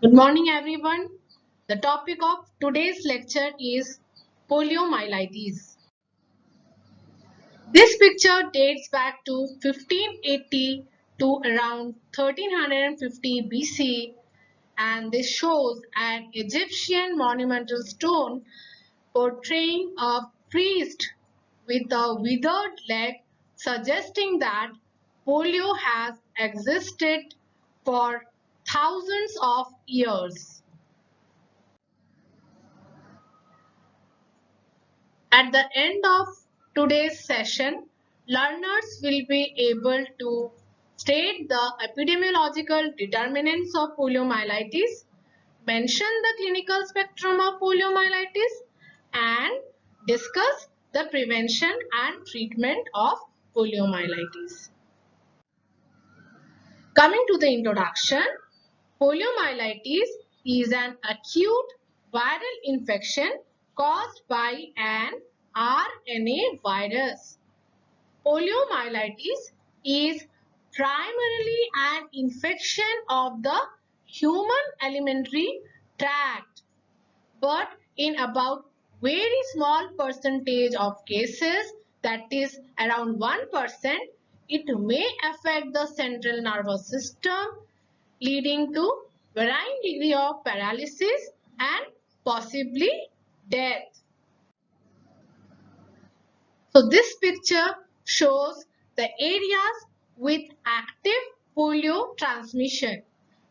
Good morning, everyone. The topic of today's lecture is poliomyelitis. This picture dates back to 1580 to around 1350 BC, and this shows an Egyptian monumental stone portraying a priest with a withered leg, suggesting that polio has existed for thousands of years. At the end of today's session, learners will be able to state the epidemiological determinants of poliomyelitis, mention the clinical spectrum of poliomyelitis, and discuss the prevention and treatment of poliomyelitis. Coming to the introduction, poliomyelitis is an acute viral infection caused by an RNA virus. Poliomyelitis is primarily an infection of the human alimentary tract, but in about very small percentage of cases, that is around 1%, it may affect the central nervous system, leading to varying degree of paralysis and possibly death. So this picture shows the areas with active polio transmission.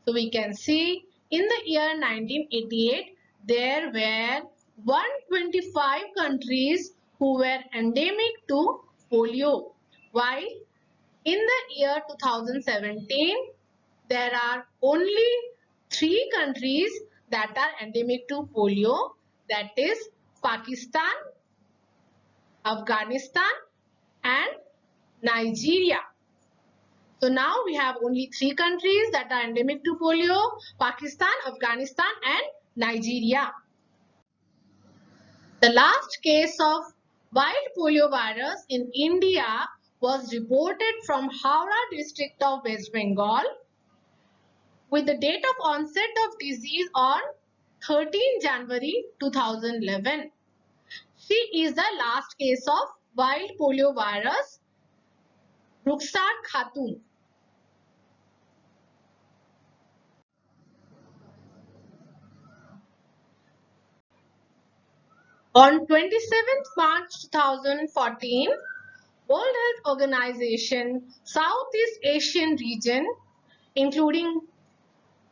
So we can see in the year 1988, there were 125 countries who were endemic to polio, while in the year 2017, there are only 3 countries that are endemic to polio, that is Pakistan, Afghanistan and Nigeria. So now we have only 3 countries that are endemic to polio: Pakistan, Afghanistan and Nigeria. The last case of wild polio virus in India was reported from Howrah district of West Bengal, with the date of onset of disease on 13 January 2011. She is the last case of wild polio virus, Rukhsar Khatun. On 27th March 2014, World Health Organization Southeast Asian region, including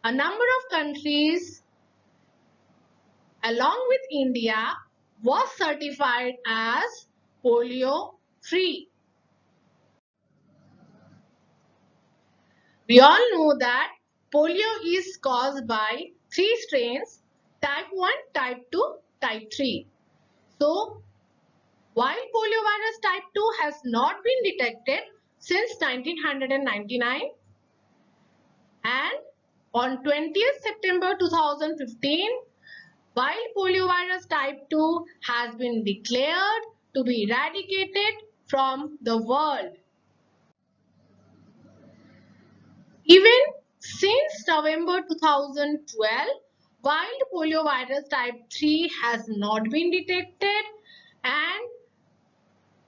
a number of countries along with India, was certified as polio free. We all know that polio is caused by 3 strains: type 1, type 2, type 3. So, while poliovirus type 2 has not been detected since 1999, and on 20th September 2015, while poliovirus type 2 has been declared to be eradicated from the world. Even since November 2012, wild poliovirus type 3 has not been detected, and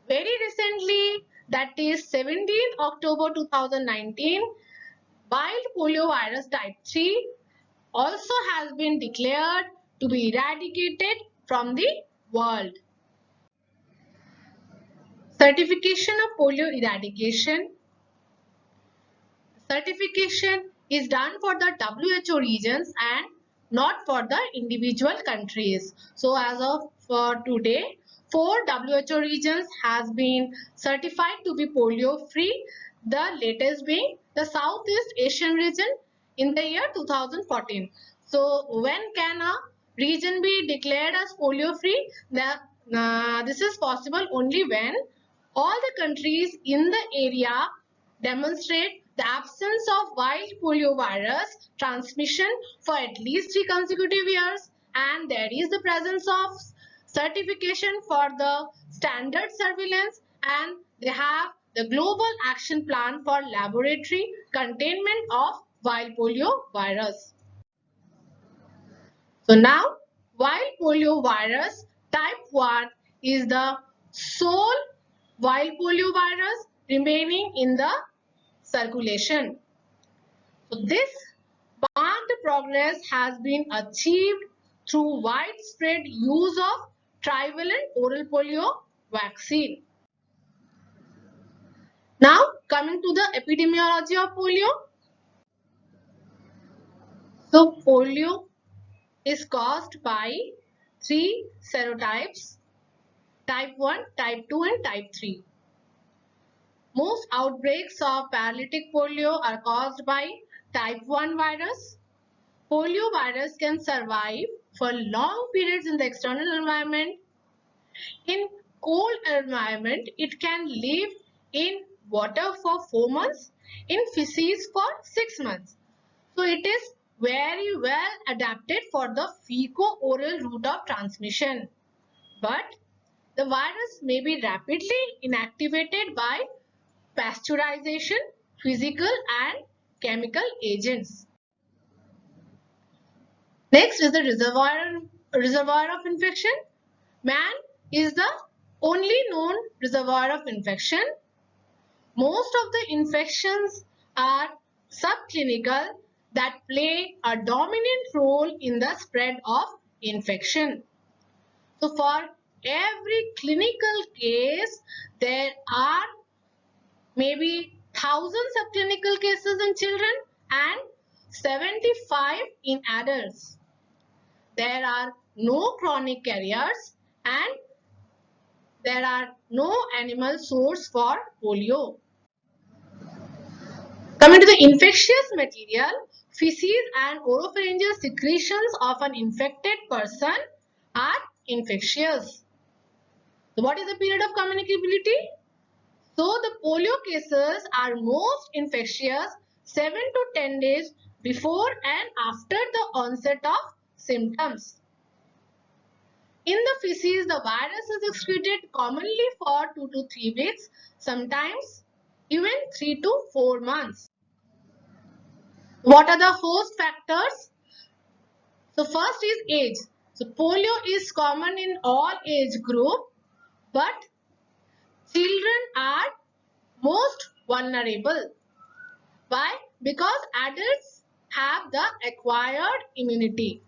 very recently, that is 17th October 2019, wild poliovirus type 3 also has been declared to be eradicated from the world. Certification of polio eradication. Certification is done for the WHO regions and not for the individual countries. So as of today, 4 WHO regions has been certified to be polio free, the latest being the Southeast Asian region in the year 2014. So when can a region be declared as polio free? This is possible only when all the countries in the area demonstrate the absence of wild poliovirus transmission for at least 3 consecutive years, and there is the presence of certification for the standard surveillance, and they have the global action plan for laboratory containment of wild polio virus. So now, while poliovirus type 1 is the sole wild poliovirus remaining in the circulation. So this marked progress has been achieved through widespread use of trivalent oral polio vaccine. Now coming to the epidemiology of polio. So polio is caused by three serotypes: type 1, type 2 and type 3. Most outbreaks of paralytic polio are caused by type 1 virus. Polio virus can survive for long periods in the external environment. In cold environment, it can live in water for 4 months, in feces for 6 months. So it is very well adapted for the fecal-oral route of transmission. But the virus may be rapidly inactivated by pasteurization, physical and chemical agents. Next is the reservoir of infection. Man is the only known reservoir of infection. Most of the infections are subclinical that play a dominant role in the spread of infection. So for every clinical case, there are maybe 1,000 subclinical cases in children and 75 in adults. There are no chronic carriers and there are no animal source for polio. Coming to the infectious material, feces and oropharyngeal secretions of an infected person are infectious. So what is the period of communicability? So the polio cases are most infectious 7 to 10 days before and after the onset of symptoms. In the feces, the virus is excreted commonly for 2 to 3 weeks, sometimes even 3 to 4 months. What are the host factors? So first is age. So polio is common in all age group, but children are most vulnerable. Why? Because adults have the acquired immunity.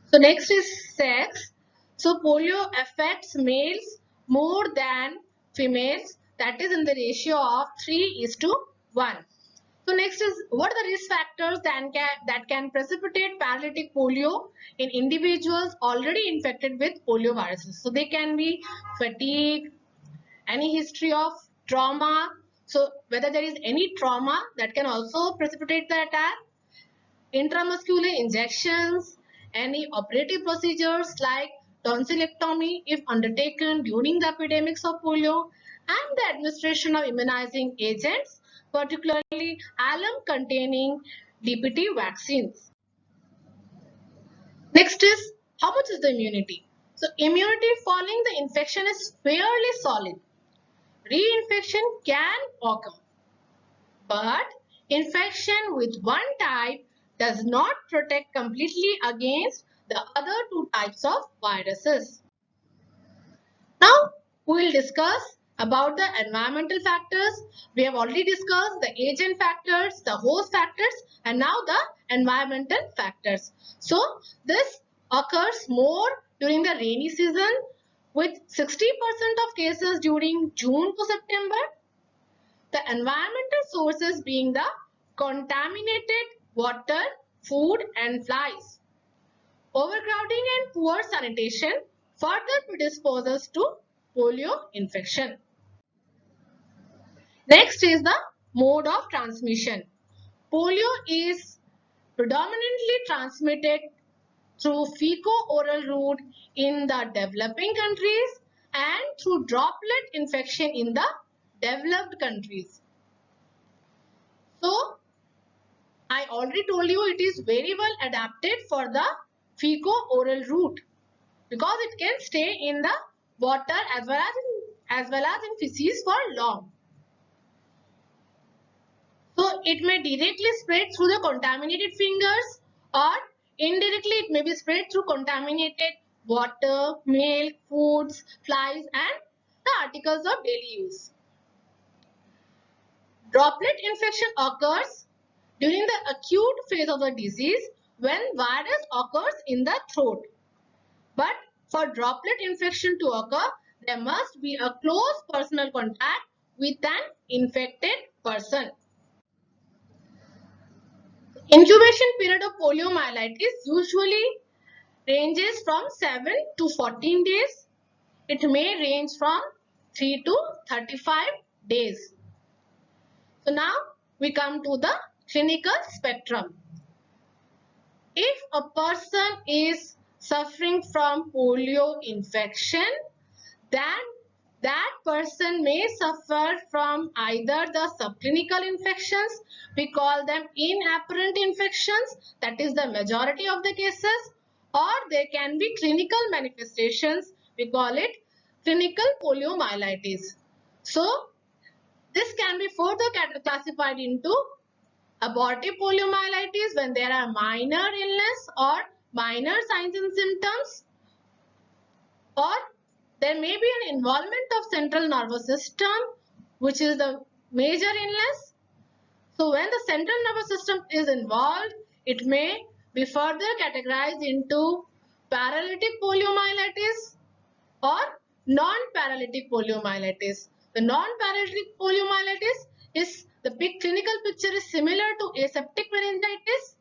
So next is sex. So polio affects males more than females, that is in the ratio of 3:1. So next is, what are the risk factors that can precipitate paralytic polio in individuals already infected with polio viruses? So they can be fatigue, any history of trauma. So whether there is any trauma, that can also precipitate the attack. Intramuscular injections, any operative procedures like tonsillectomy if undertaken during the epidemics of polio, and the administration of immunizing agents, particularly alum containing DPT vaccines. Next is, how much is the immunity? So immunity following the infection is fairly solid. Reinfection can occur, but infection with one type does not protect completely against the other two types of viruses. Now we will discuss about the environmental factors. We have already discussed the agent factors, the host factors, and now the environmental factors. So this occurs more during the rainy season with 60% of cases during June to September. The environmental sources being the contaminated water, food and flies. Overcrowding and poor sanitation further predisposes to polio infection. Next is the mode of transmission. Polio is predominantly transmitted through fecal-oral route in the developing countries and through droplet infection in the developed countries. So, I already told you it is very well adapted for the fecal-oral route because it can stay in the water as well as in feces for long. So it may directly spread through the contaminated fingers or indirectly it may be spread through contaminated water, milk, foods, flies, and the articles of daily use. Droplet infection occurs during the acute phase of the disease when virus occurs in the throat. But for droplet infection to occur, there must be a close personal contact with an infected person. Incubation period of poliomyelitis usually ranges from 7 to 14 days. It may range from 3 to 35 days. So now we come to the clinical spectrum. If a person is suffering from polio infection, then that person may suffer from either the subclinical infections, we call them inapparent infections, that is the majority of the cases, or there can be clinical manifestations, we call it clinical poliomyelitis. So this can be further classified into abortive poliomyelitis when there are minor illness or minor signs and symptoms, or there may be an involvement of central nervous system, which is the major illness. So when the central nervous system is involved, it may be further categorized into paralytic poliomyelitis or non-paralytic poliomyelitis. The non-paralytic poliomyelitis is the big clinical picture is similar to aseptic meningitis,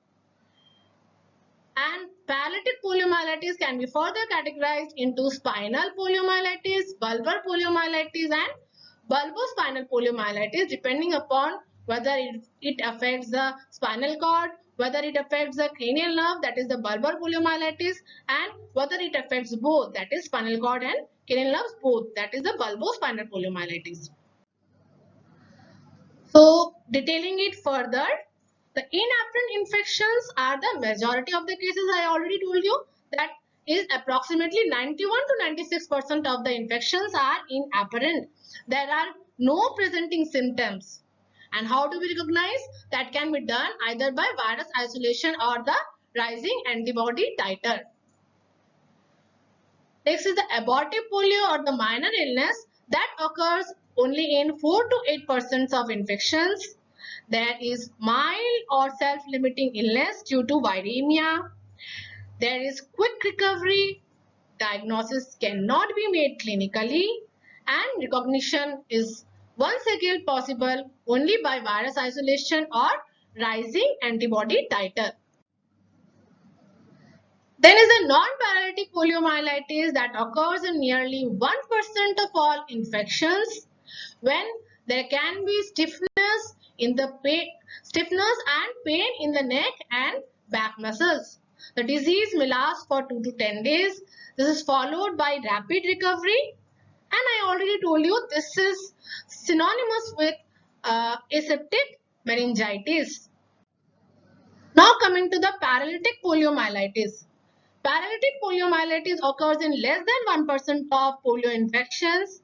and paralytic poliomyelitis can be further categorized into spinal poliomyelitis, bulbar poliomyelitis, and bulbospinal poliomyelitis, depending upon whether it affects the spinal cord, whether it affects the cranial nerve, that is the bulbar poliomyelitis, and whether it affects both, that is spinal cord and cranial nerves both, that is the bulbospinal poliomyelitis. So, detailing it further, the inapparent infections are the majority of the cases. I already told you that is approximately 91 to 96% of the infections are inapparent. There are no presenting symptoms. And how do we recognize? That can be done either by virus isolation or the rising antibody titer. Next is the abortive polio or the minor illness that occurs only in 4 to 8% of infections. There is mild or self-limiting illness due to viremia. There is quick recovery. Diagnosis cannot be made clinically, and recognition is once again possible only by virus isolation or rising antibody titer. There is a non-paralytic poliomyelitis that occurs in nearly 1% of all infections when there can be stiffness and pain in the neck and back muscles. The disease may last for 2 to 10 days. This is followed by rapid recovery, and I already told you this is synonymous with aseptic meningitis. Now coming to the paralytic poliomyelitis. Paralytic poliomyelitis occurs in less than 1% of polio infections.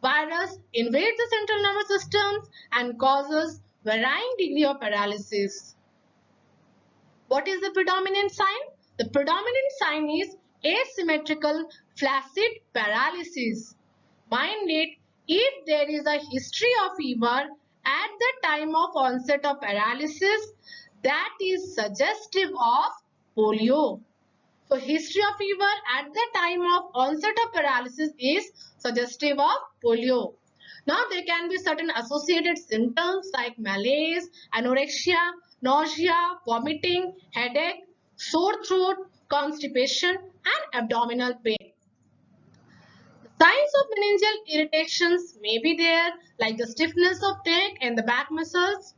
Virus invades the central nervous system and causes varying degree of paralysis. What is the predominant sign? The predominant sign is asymmetrical flaccid paralysis. Mind it, if there is a history of fever at the time of onset of paralysis, that is suggestive of polio. So, history of fever at the time of onset of paralysis is suggestive of polio. Now, there can be certain associated symptoms like malaise, anorexia, nausea, vomiting, headache, sore throat, constipation, and abdominal pain. Signs of meningeal irritations may be there, like the stiffness of neck and the back muscles.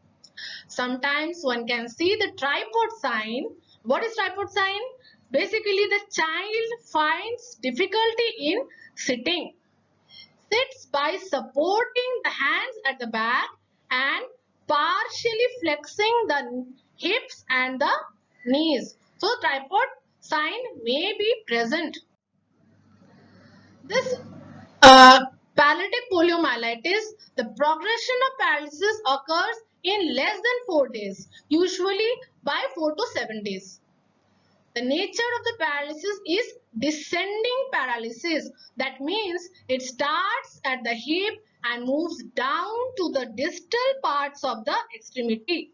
Sometimes one can see the tripod sign. What is tripod sign? Basically, the child finds difficulty in sitting. Sits by supporting the hands at the back and partially flexing the hips and the knees. So, tripod sign may be present. This paralytic poliomyelitis, the progression of paralysis occurs in less than 4 days, usually by 4 to 7 days. The nature of the paralysis is descending paralysis. That means it starts at the hip and moves down to the distal parts of the extremity.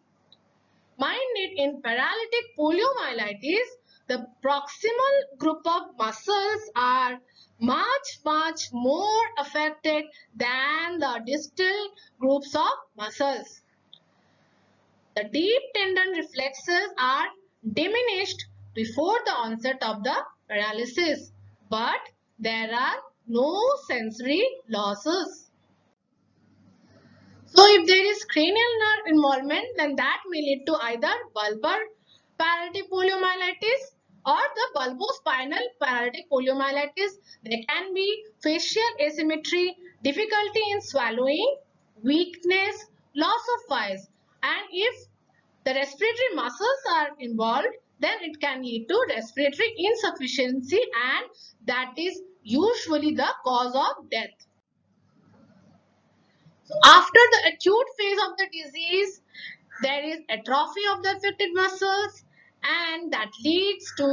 Mind it, in paralytic poliomyelitis, the proximal group of muscles are much more affected than the distal groups of muscles. The deep tendon reflexes are diminished before the onset of the paralysis, but there are no sensory losses. So if there is cranial nerve involvement, then that may lead to either bulbar paralytic poliomyelitis or the bulbospinal paralytic poliomyelitis. There can be facial asymmetry, difficulty in swallowing, weakness, loss of voice, and if the respiratory muscles are involved, then it can lead to respiratory insufficiency, and that is usually the cause of death. So after the acute phase of the disease, there is atrophy of the affected muscles, and that leads to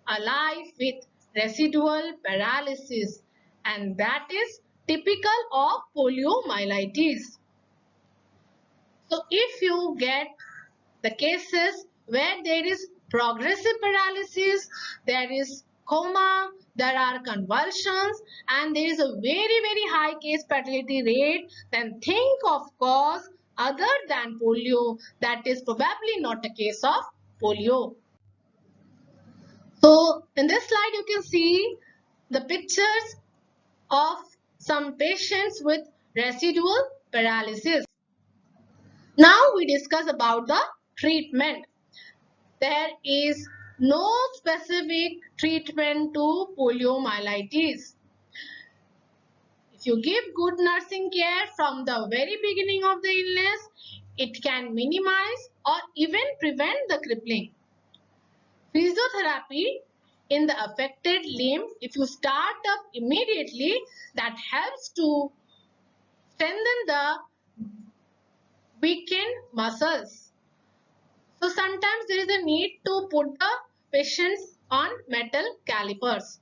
a life with residual paralysis, and that is typical of poliomyelitis. So if you get the cases where there is progressive paralysis, there is coma, there are convulsions, and there is a very high case fatality rate, then think of cause other than polio. That is probably not a case of polio. So in this slide you can see the pictures of some patients with residual paralysis. Now we discuss about the treatment. There is no specific treatment to poliomyelitis. If you give good nursing care from the very beginning of the illness, it can minimize or even prevent the crippling. Physiotherapy in the affected limb, if you start up immediately, that helps to strengthen the weakened muscles. So sometimes there is a need to put the patients on metal calipers.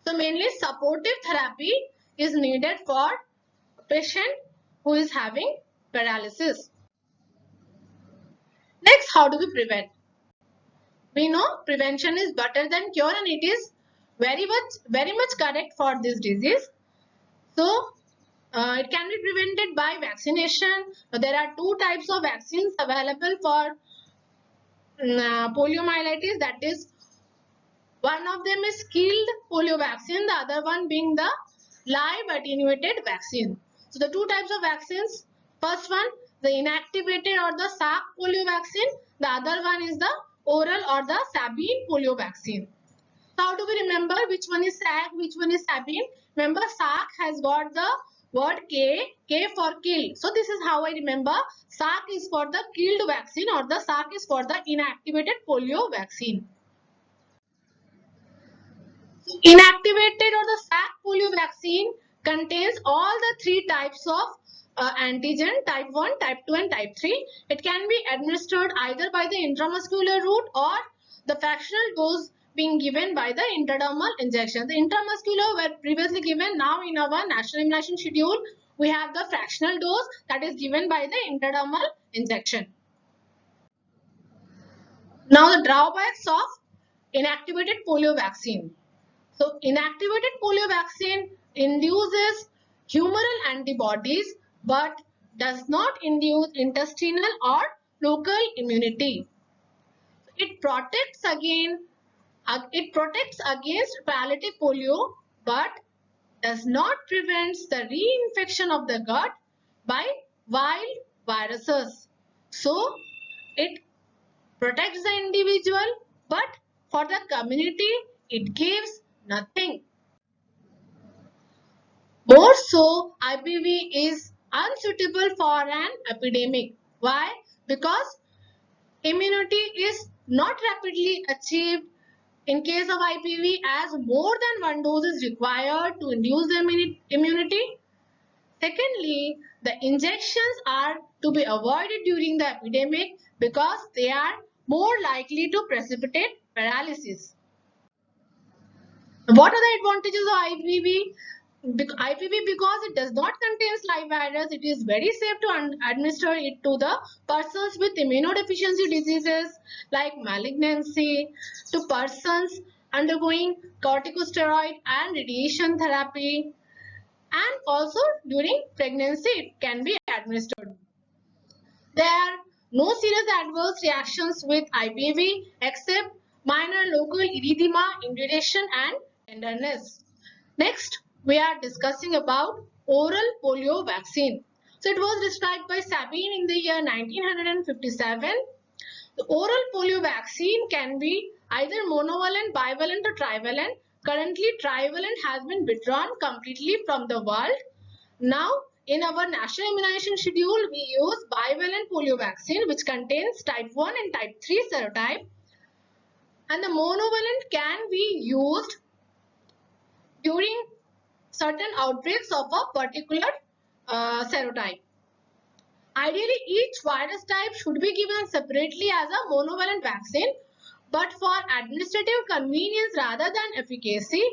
So mainly supportive therapy is needed for a patient who is having paralysis. Next, how do we prevent? We know prevention is better than cure, and it is very much correct for this disease. So it can be prevented by vaccination. There are two types of vaccines available for poliomyelitis. That is, one of them is killed polio vaccine, the other one being the live attenuated vaccine. So the two types of vaccines, first one the inactivated or the Salk polio vaccine, the other one is the oral or the Sabin polio vaccine. So how do we remember which one is Salk, which one is Sabin? Remember, Salk has got the word K for kill. So this is how I remember. Salk is for the killed vaccine, or the Salk is for the inactivated polio vaccine. Inactivated or the Salk polio vaccine contains all the three types of antigen, type 1, type 2 and type 3. It can be administered either by the intramuscular route or the fractional dose being given by the intradermal injection. The intramuscular were previously given. Now in our national immunization schedule, we have the fractional dose that is given by the intradermal injection. Now the drawbacks of inactivated polio vaccine. So inactivated polio vaccine induces humoral antibodies but does not induce intestinal or local immunity. It protects against paralytic polio but does not prevent the reinfection of the gut by wild viruses. So it protects the individual, but for the community it gives nothing. More so, IPV is unsuitable for an epidemic. Why? Because immunity is not rapidly achieved in case of IPV, as more than one dose is required to induce the immunity. Secondly, the injections are to be avoided during the epidemic because they are more likely to precipitate paralysis. What are the advantages of IPV? IPV, because it does not contain live virus, it is very safe to administer it to the persons with immunodeficiency diseases like malignancy, to persons undergoing corticosteroid and radiation therapy, and also during pregnancy it can be administered. There are no serious adverse reactions with IPV except minor local erythema, induration and tenderness. Next, we are discussing about oral polio vaccine. So it was described by Sabin in the year 1957. The oral polio vaccine can be either monovalent, bivalent or trivalent. Currently, trivalent has been withdrawn completely from the world. Now, in our national immunization schedule, we use bivalent polio vaccine which contains type 1 and type 3 serotype. And the monovalent can be used during certain outbreaks of a particular serotype. Ideally, each virus type should be given separately as a monovalent vaccine, but for administrative convenience rather than efficacy,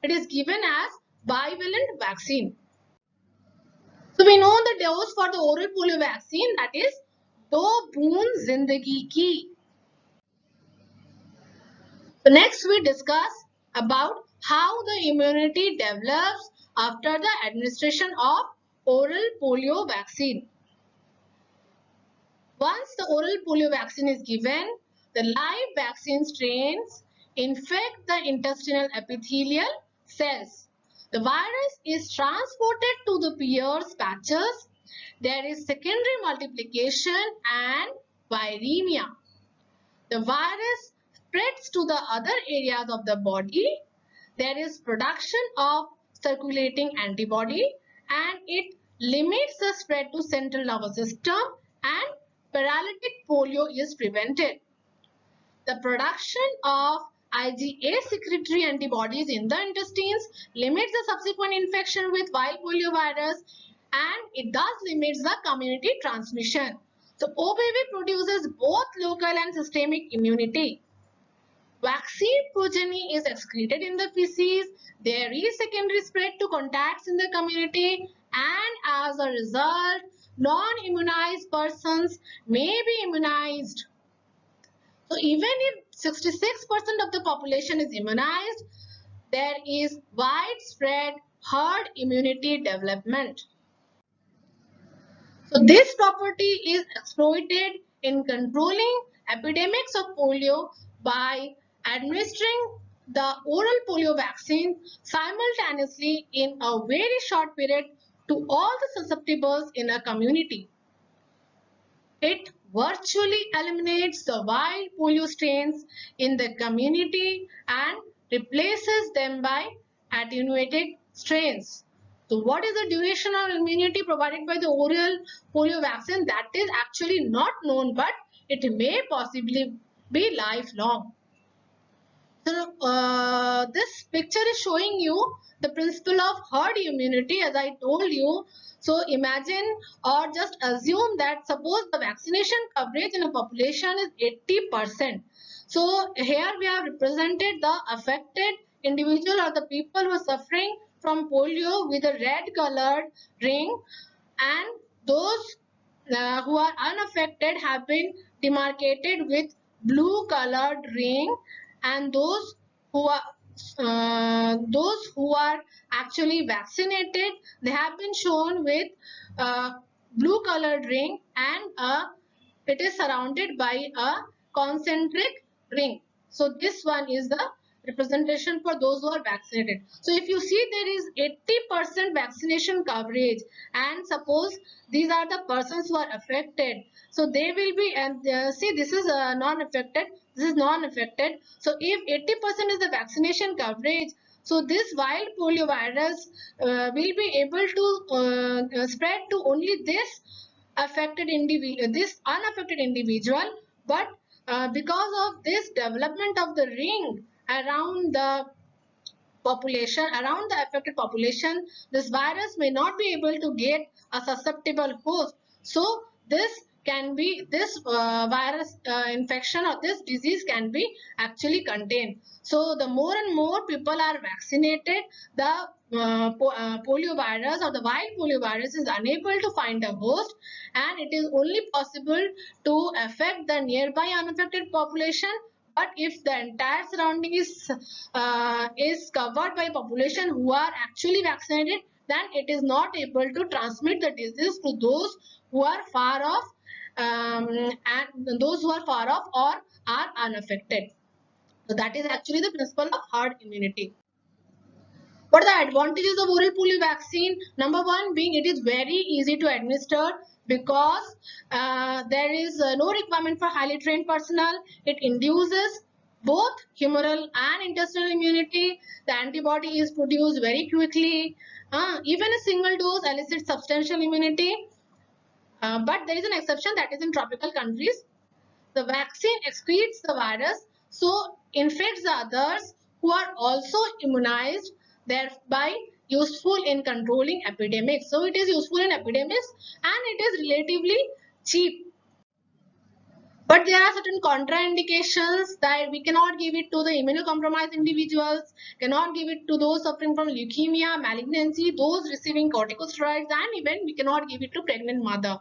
it is given as bivalent vaccine. So we know the dose for the oral polio vaccine, that is 2 बूंद जिंदगी की. So next we discuss about how the immunity develops after the administration of oral polio vaccine. Once the oral polio vaccine is given, the live vaccine strains infect the intestinal epithelial cells. The virus is transported to the Peyer's patches. There is secondary multiplication and viremia. The virus spreads to the other areas of the body. There is production of circulating antibody and it limits the spread to central nervous system and paralytic polio is prevented. The production of IgA secretory antibodies in the intestines limits the subsequent infection with wild poliovirus and it thus limits the community transmission. So OPV produces both local and systemic immunity. Vaccine progeny is excreted in the feces. There is secondary spread to contacts in the community and as a result, non-immunized persons may be immunized. So even if 66% of the population is immunized, there is widespread herd immunity development. So this property is exploited in controlling epidemics of polio by administering the oral polio vaccine simultaneously in a very short period to all the susceptibles in a community. It virtually eliminates the wild polio strains in the community and replaces them by attenuated strains. So what is the duration of immunity provided by the oral polio vaccine? That is actually not known, but it may possibly be lifelong. So this picture is showing you the principle of herd immunity as I told you. So imagine or just assume that suppose the vaccination coverage in a population is 80%. So here we have represented the affected individual or the people who are suffering from polio with a red colored ring, and those who are unaffected have been demarcated with blue colored ring, and those who are actually vaccinated, they have been shown with blue colored ring and it is surrounded by a concentric ring. So this one is the representation for those who are vaccinated. So if you see there is 80% vaccination coverage and suppose these are the persons who are affected, so they will be, and see this is non-affected, this is non-affected. So if 80% is the vaccination coverage, so this wild polio virus will be able to spread to only this affected individual, this unaffected individual, but because of this development of the ring around the population, around the affected population, this virus may not be able to get a susceptible host. So this can be this virus infection or this disease can be actually contained. So the more and more people are vaccinated, the polio virus or the wild polio virus is unable to find a host, and it is only possible to affect the nearby unaffected population. But if the entire surrounding is covered by population who are actually vaccinated, then it is not able to transmit the disease to those who are far off, and those who are far off or are unaffected. So that is actually the principle of herd immunity. What are the advantages of oral polio vaccine? Number one being it is very easy to administer, because there is no requirement for highly trained personnel. It induces both humoral and intestinal immunity. The antibody is produced very quickly. Even a single dose elicits substantial immunity. But there is an exception, that is in tropical countries. The vaccine excretes the virus, so infects the others who are also immunized, thereby useful in controlling epidemics. So it is useful in epidemics and it is relatively cheap. But there are certain contraindications, that we cannot give it to the immunocompromised individuals, cannot give it to those suffering from leukemia, malignancy, those receiving corticosteroids, and even we cannot give it to pregnant mother.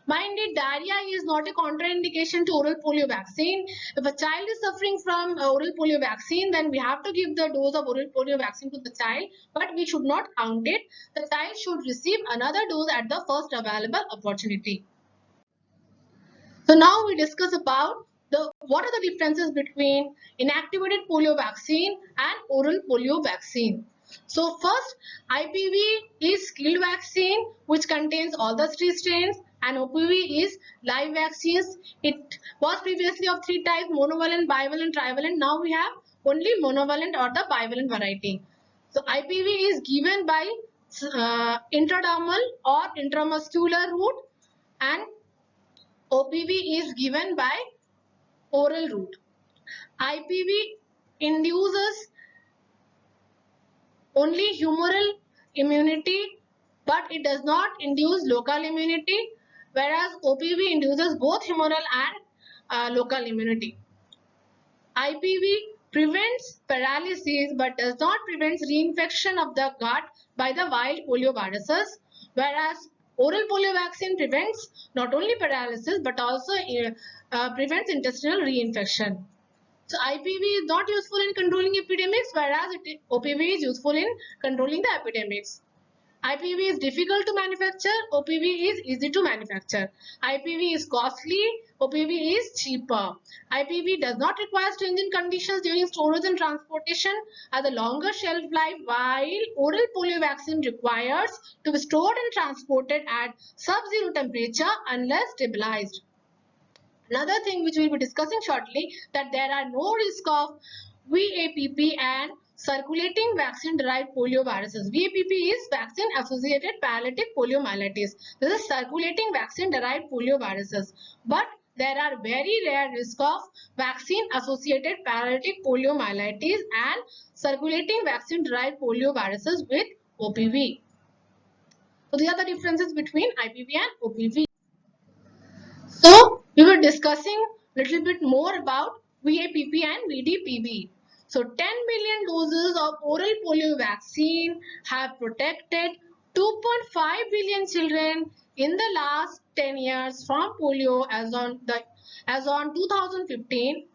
Mind it, diarrhea is not a contraindication to oral polio vaccine. If a child is suffering from oral polio vaccine, then we have to give the dose of oral polio vaccine to the child, but we should not count it. The child should receive another dose at the first available opportunity. So now we discuss about what are the differences between inactivated polio vaccine and oral polio vaccine. So first, IPV is killed vaccine which contains all the three strains, and OPV is live vaccines. It was previously of three types: monovalent, bivalent, trivalent. Now we have only monovalent or the bivalent variety. So IPV is given by intradermal or intramuscular route, and OPV is given by oral route. IPV induces only humoral immunity, but it does not induce local immunity, whereas OPV induces both humoral and local immunity. IPV prevents paralysis but does not prevent reinfection of the gut by the wild polio viruses, whereas oral polio vaccine prevents not only paralysis but also prevents intestinal reinfection. So IPV is not useful in controlling epidemics, whereas OPV is useful in controlling the epidemics. IPV is difficult to manufacture, OPV is easy to manufacture. IPV is costly, OPV is cheaper. IPV does not require stringent conditions during storage and transportation, has a longer shelf life, while oral polio vaccine requires to be stored and transported at sub-zero temperature unless stabilized. Another thing which we will be discussing shortly, that there are no risk of VAPP and circulating vaccine-derived polio viruses. VAPP is vaccine-associated paralytic poliomyelitis. This is circulating vaccine-derived polio viruses. But there are very rare risk of vaccine-associated paralytic poliomyelitis and circulating vaccine-derived polio viruses with OPV. So these are the differences between IPV and OPV. So we were discussing a little bit more about VAPP and VDPV. So 10 million doses of oral polio vaccine have protected 2.5 billion children in the last 10 years from polio as on 2015,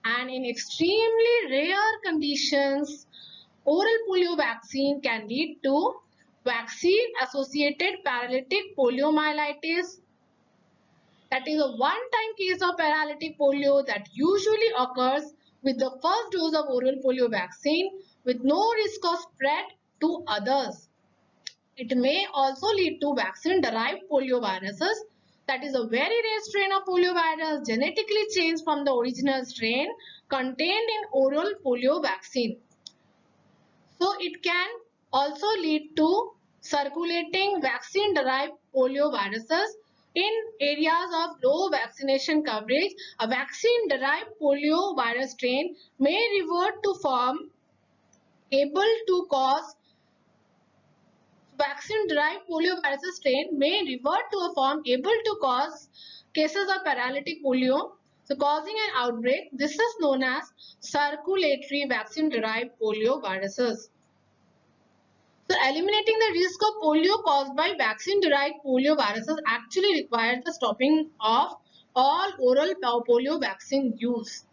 and in extremely rare conditions oral polio vaccine can lead to vaccine associated paralytic poliomyelitis. That is a one-time case of paralytic polio that usually occurs with the first dose of oral polio vaccine with no risk of spread to others. It may also lead to vaccine-derived polioviruses. That is a very rare strain of poliovirus genetically changed from the original strain contained in oral polio vaccine. So it can also lead to circulating vaccine-derived polioviruses in areas of low vaccination coverage. A vaccine-derived poliovirus strain may revert to form able to cause vaccine-derived poliovirus strain may revert to a form able to cause cases of paralytic polio, so causing an outbreak. This is known as circulatory vaccine-derived polio viruses. So eliminating the risk of polio caused by vaccine-derived polio viruses actually requires the stopping of all oral polio vaccine use.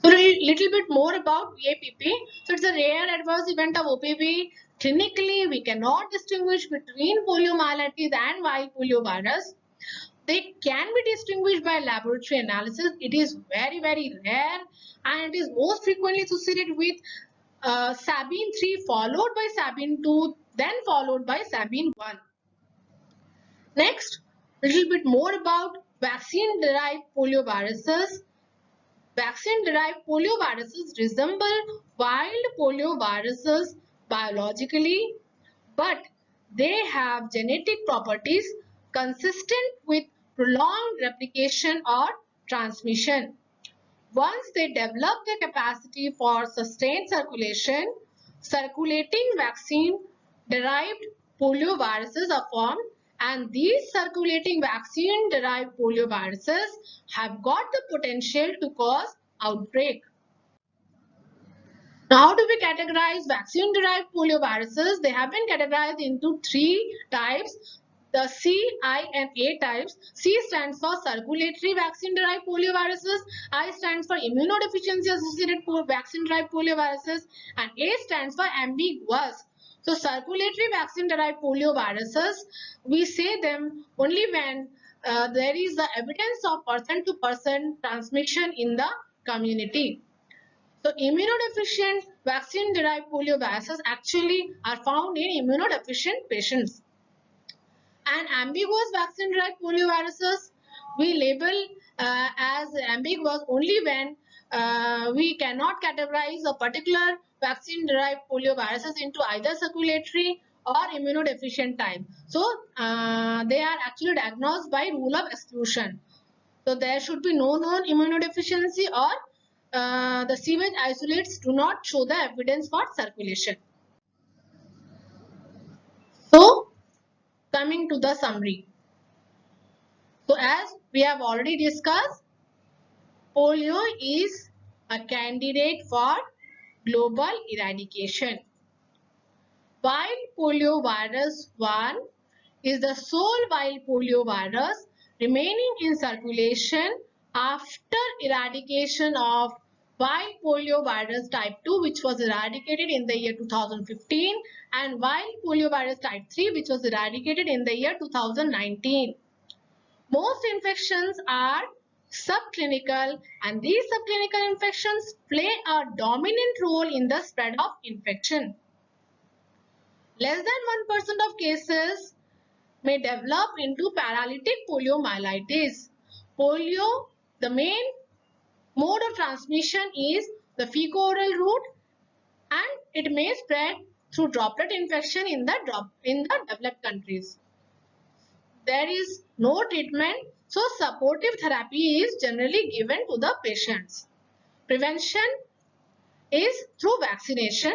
So a little bit more about VAPP. So it's a rare adverse event of OPV. Clinically, we cannot distinguish between poliomyelitis and wild poliovirus. They can be distinguished by laboratory analysis. It is very rare, and it is most frequently associated with Sabin 3 followed by Sabin 2, then followed by Sabin 1. Next, a little bit more about vaccine-derived polioviruses. Vaccine-derived polioviruses resemble wild polioviruses biologically, but they have genetic properties consistent with prolonged replication or transmission. Once they develop the capacity for sustained circulation, circulating vaccine-derived polioviruses are formed, and these circulating vaccine-derived polioviruses have got the potential to cause outbreak. Now, how do we categorize vaccine-derived polioviruses? They have been categorized into three types. The C, I and A types. C stands for circulatory vaccine-derived polioviruses. I stands for immunodeficiency-associated vaccine-derived polioviruses. And A stands for ambiguous. So, circulatory vaccine-derived polioviruses, we say them only when there is the evidence of person-to-person transmission in the community. So immunodeficient vaccine-derived polioviruses actually are found in immunodeficient patients. And ambiguous vaccine-derived polioviruses we label as ambiguous only when we cannot categorize a particular vaccine-derived polioviruses into either circulatory or immunodeficient type. So they are actually diagnosed by rule of exclusion. So there should be no known immunodeficiency, or the sewage isolates do not show the evidence for circulation. So coming to the summary. So as we have already discussed, polio is a candidate for global eradication. Wild polio virus 1 is the sole wild polio virus remaining in circulation after eradication of wild polio virus type 2, which was eradicated in the year 2015, and wild polio virus type 3, which was eradicated in the year 2019. Most infections are subclinical, and these subclinical infections play a dominant role in the spread of infection. Less than 1% of cases may develop into paralytic poliomyelitis. Polio, the main mode of transmission is the fecal-oral route, and it may spread through droplet infection in the developed countries. There is no treatment, so supportive therapy is generally given to the patients. Prevention is through vaccination.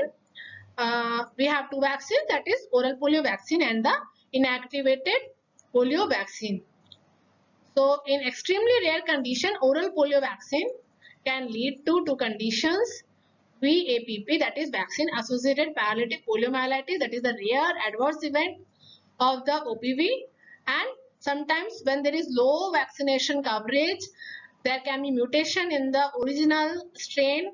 We have two vaccines, that is oral polio vaccine and the inactivated polio vaccine. So in extremely rare condition, oral polio vaccine can lead to two conditions: VAPP, that is vaccine associated paralytic poliomyelitis, that is the rare adverse event of the OPV, and sometimes when there is low vaccination coverage, there can be mutation in the original strain,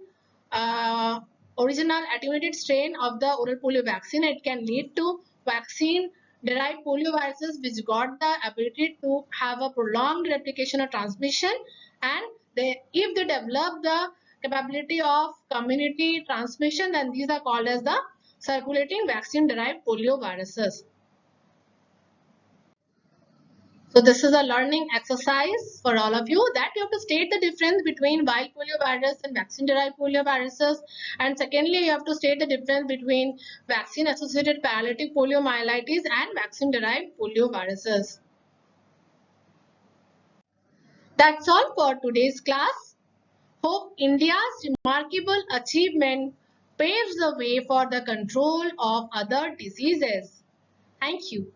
original attenuated strain of the oral polio vaccine. It can lead to vaccine-derived polioviruses which got the ability to have a prolonged replication or transmission, and if they develop the capability of community transmission, then these are called as the circulating vaccine-derived polioviruses. So this is a learning exercise for all of you, that you have to state the difference between wild poliovirus and vaccine-derived polioviruses. And secondly, you have to state the difference between vaccine-associated paralytic poliomyelitis and vaccine-derived polioviruses. That's all for today's class. Hope India's remarkable achievement paves the way for the control of other diseases. Thank you.